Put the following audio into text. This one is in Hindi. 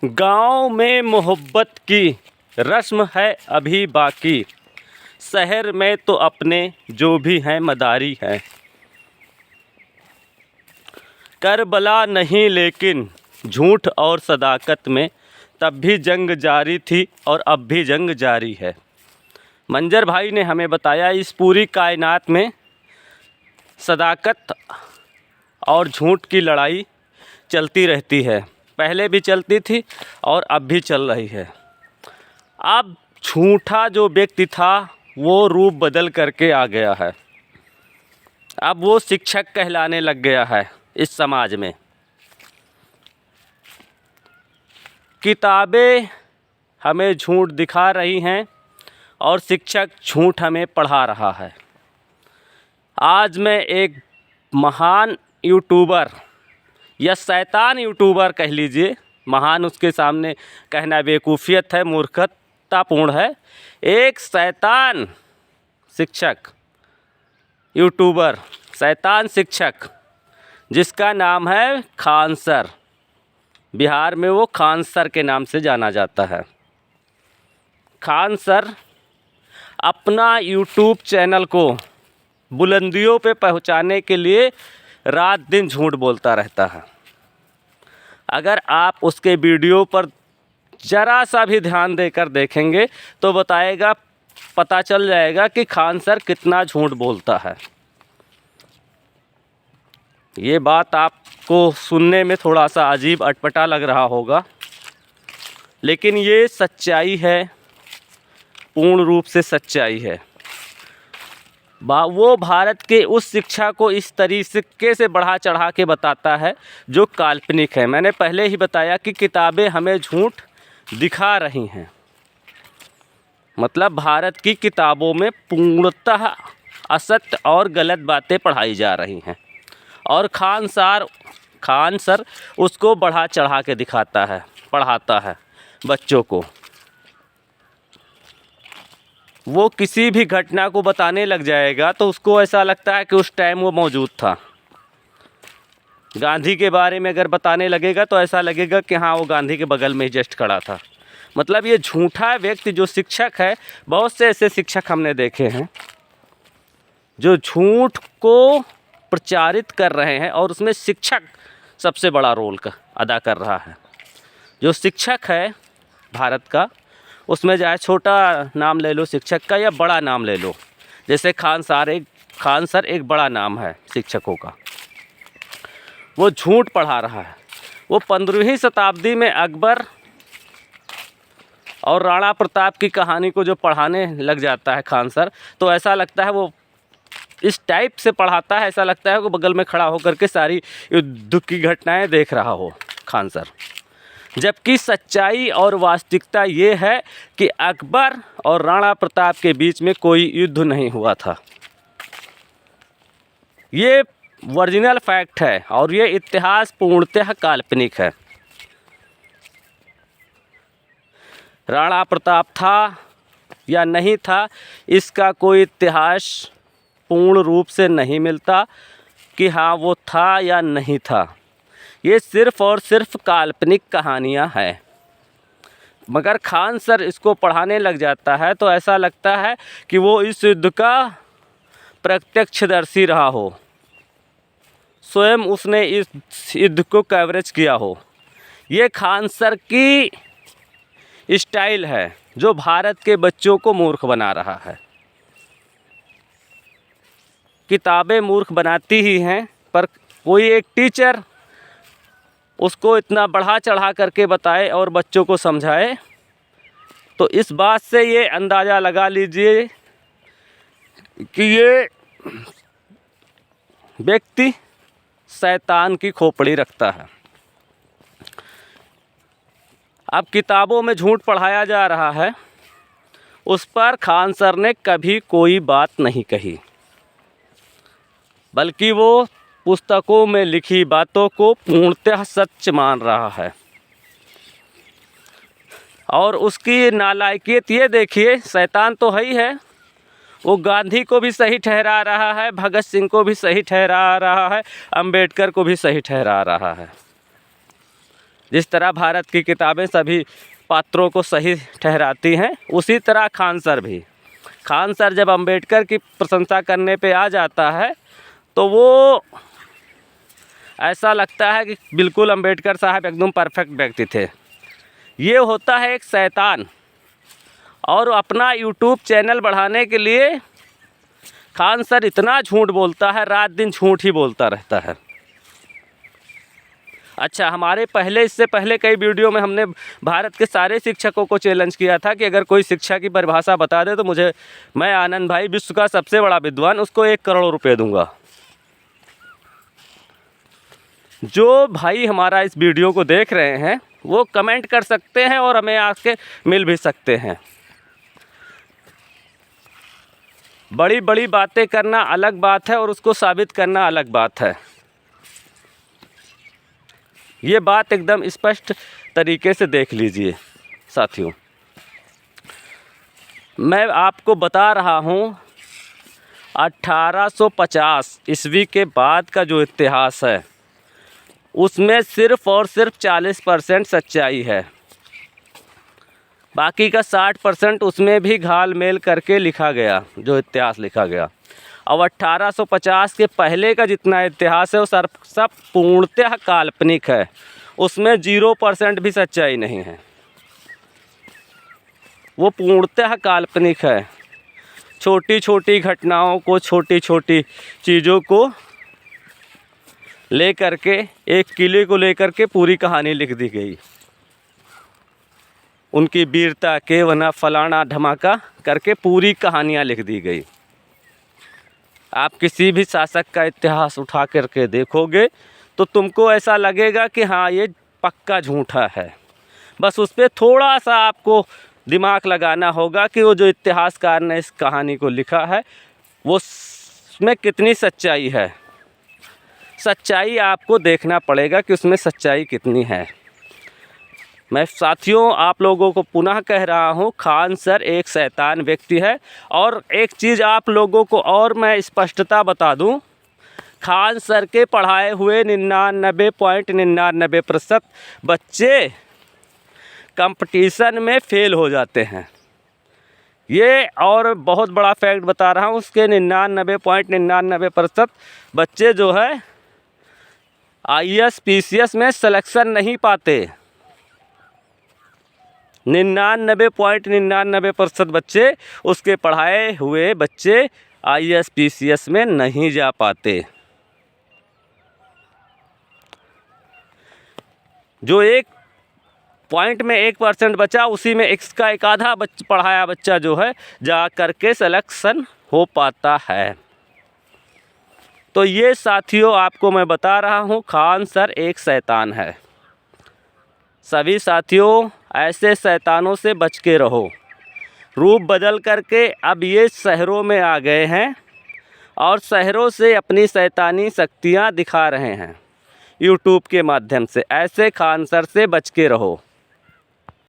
गाँव में मोहब्बत की रस्म है अभी बाकी, शहर में तो अपने जो भी हैं मदारी है। करबला नहीं लेकिन झूठ और सदाकत में तब भी जंग जारी थी और अब भी जंग जारी है। मंजर भाई ने हमें बताया इस पूरी कायनात में सदाकत और झूठ की लड़ाई चलती रहती है, पहले भी चलती थी और अब भी चल रही है। अब झूठा जो व्यक्ति था वो रूप बदल करके आ गया है, अब वो शिक्षक कहलाने लग गया है इस समाज में। किताबें हमें झूठ दिखा रही हैं और शिक्षक झूठ हमें पढ़ा रहा है। आज मैं एक महान यूट्यूबर या शैतान यूट्यूबर कह लीजिए, महान उसके सामने कहना बेवकूफ़ियत है, मूर्खतापूर्ण है। एक शैतान शिक्षक यूट्यूबर, शैतान शिक्षक जिसका नाम है खान सर, बिहार में वो खान सर के नाम से जाना जाता है। खान सर अपना यूट्यूब चैनल को बुलंदियों पे पहुंचाने के लिए रात दिन झूठ बोलता रहता है। अगर आप उसके वीडियो पर ज़रा सा भी ध्यान देकर देखेंगे तो पता चल जाएगा कि खान सर कितना झूठ बोलता है। ये बात आपको सुनने में थोड़ा सा अजीब अटपटा लग रहा होगा, लेकिन ये सच्चाई है, पूर्ण रूप से सच्चाई है। वो भारत के उस शिक्षा को इस तरीके से बढ़ा चढ़ा के बताता है जो काल्पनिक है। मैंने पहले ही बताया कि किताबें हमें झूठ दिखा रही हैं, मतलब भारत की किताबों में पूर्णतः असत्य और गलत बातें पढ़ाई जा रही हैं और खान सर उसको बढ़ा चढ़ा के दिखाता है, पढ़ाता है बच्चों को। वो किसी भी घटना को बताने लग जाएगा तो उसको ऐसा लगता है कि उस टाइम वो मौजूद था। गांधी के बारे में अगर बताने लगेगा तो ऐसा लगेगा कि हाँ वो गांधी के बगल में ही जस्ट खड़ा था। मतलब ये झूठा व्यक्ति जो शिक्षक है, बहुत से ऐसे शिक्षक हमने देखे हैं जो झूठ को प्रचारित कर रहे हैं और उसमें शिक्षक सबसे बड़ा रोल अदा कर रहा है। जो शिक्षक है भारत का, उसमें चाहे छोटा नाम ले लो शिक्षक का या बड़ा नाम ले लो, जैसे खान सर एक बड़ा नाम है शिक्षकों का, वो झूठ पढ़ा रहा है। वो 15वीं शताब्दी में अकबर और राणा प्रताप की कहानी को जो पढ़ाने लग जाता है खान सर, तो ऐसा लगता है वो इस टाइप से पढ़ाता है, ऐसा लगता है कि बगल में खड़ा होकर के सारी युद्ध की घटनाएं देख रहा हो खान सर। जबकि सच्चाई और वास्तविकता ये है कि अकबर और राणा प्रताप के बीच में कोई युद्ध नहीं हुआ था। ये ओरिजिनल फैक्ट है और ये इतिहास पूर्णतः काल्पनिक है। राणा प्रताप था या नहीं था, इसका कोई इतिहास पूर्ण रूप से नहीं मिलता कि हाँ वो था या नहीं था। ये सिर्फ़ और सिर्फ काल्पनिक कहानियाँ हैं। मगर खान सर इसको पढ़ाने लग जाता है तो ऐसा लगता है कि वो इस युद्ध का प्रत्यक्षदर्शी रहा हो, स्वयं उसने इस युद्ध को कवरेज किया हो। ये खान सर की स्टाइल है जो भारत के बच्चों को मूर्ख बना रहा है। किताबें मूर्ख बनाती ही हैं, पर कोई एक टीचर उसको इतना बढ़ा चढ़ा करके बताए और बच्चों को समझाए, तो इस बात से ये अंदाज़ा लगा लीजिए कि ये व्यक्ति शैतान की खोपड़ी रखता है। अब किताबों में झूठ पढ़ाया जा रहा है, उस पर खान सर ने कभी कोई बात नहीं कही, बल्कि वो पुस्तकों में लिखी बातों को पूर्णतः सच मान रहा है। और उसकी नालायकियत ये देखिए, शैतान तो है ही है, वो गांधी को भी सही ठहरा रहा है, भगत सिंह को भी सही ठहरा रहा है, अंबेडकर को भी सही ठहरा रहा है। जिस तरह भारत की किताबें सभी पात्रों को सही ठहराती हैं, उसी तरह खान सर भी। खान सर जब अंबेडकर की प्रशंसा करने पे आ जाता है तो वो ऐसा लगता है कि बिल्कुल अंबेडकर साहब एकदम परफेक्ट व्यक्ति थे। ये होता है एक शैतान, और अपना यूट्यूब चैनल बढ़ाने के लिए खान सर इतना झूठ बोलता है, रात दिन झूठ ही बोलता रहता है। अच्छा, हमारे इससे पहले कई वीडियो में हमने भारत के सारे शिक्षकों को चैलेंज किया था कि अगर कोई शिक्षा की परिभाषा बता दे तो मैं आनंद भाई, विश्व का सबसे बड़ा विद्वान, उसको 1 करोड़ रुपए दूंगा। जो भाई हमारा इस वीडियो को देख रहे हैं वो कमेंट कर सकते हैं और हमें आके मिल भी सकते हैं। बड़ी बड़ी बातें करना अलग बात है और उसको साबित करना अलग बात है। ये बात एकदम स्पष्ट तरीके से देख लीजिए साथियों। मैं आपको बता रहा हूँ 1850 ईस्वी के बाद का जो इतिहास है उसमें सिर्फ़ और सिर्फ 40% सच्चाई है। बाकी का 60% उसमें भी घाल मेल करके लिखा गया, जो इतिहास लिखा गया। अब 1850 के पहले का जितना इतिहास है वो सब पूर्णतः काल्पनिक है, उसमें 0% भी सच्चाई नहीं है, वो पूर्णतः काल्पनिक है। छोटी छोटी घटनाओं को, छोटी छोटी चीज़ों को ले करके, एक किले को लेकर के पूरी कहानी लिख दी गई, उनकी वीरता के वना फलाना धमाका करके पूरी कहानियाँ लिख दी गई। आप किसी भी शासक का इतिहास उठा करके देखोगे तो तुमको ऐसा लगेगा कि हाँ ये पक्का झूठा है। बस उस पर थोड़ा सा आपको दिमाग लगाना होगा कि वो जो इतिहासकार ने इस कहानी को लिखा है वो उसमें कितनी सच्चाई है। सच्चाई आपको देखना पड़ेगा कि उसमें सच्चाई कितनी है। मैं साथियों आप लोगों को पुनः कह रहा हूँ, खान सर एक शैतान व्यक्ति है। और एक चीज़ आप लोगों को और मैं स्पष्टता बता दूँ, खान सर के पढ़ाए हुए 99.99% बच्चे कंपटीशन में फ़ेल हो जाते हैं। ये और बहुत बड़ा फैक्ट बता रहा हूँ, उसके 99.99% बच्चे जो है IAS PCS में सिलेक्शन नहीं पाते। 99.99% बच्चे, उसके पढ़ाए हुए बच्चे IAS PCS में नहीं जा पाते। जो 1 पॉइंट में 1% बचा, उसी में इसका एक आधा पढ़ाया बच्चा जो है जा करके सिलेक्शन हो पाता है। तो ये साथियों आपको मैं बता रहा हूँ, खान सर एक शैतान है। सभी साथियों ऐसे शैतानों से बच के रहो। रूप बदल करके अब ये शहरों में आ गए हैं और शहरों से अपनी शैतानी शक्तियाँ दिखा रहे हैं यूट्यूब के माध्यम से। ऐसे खान सर से बच के रहो।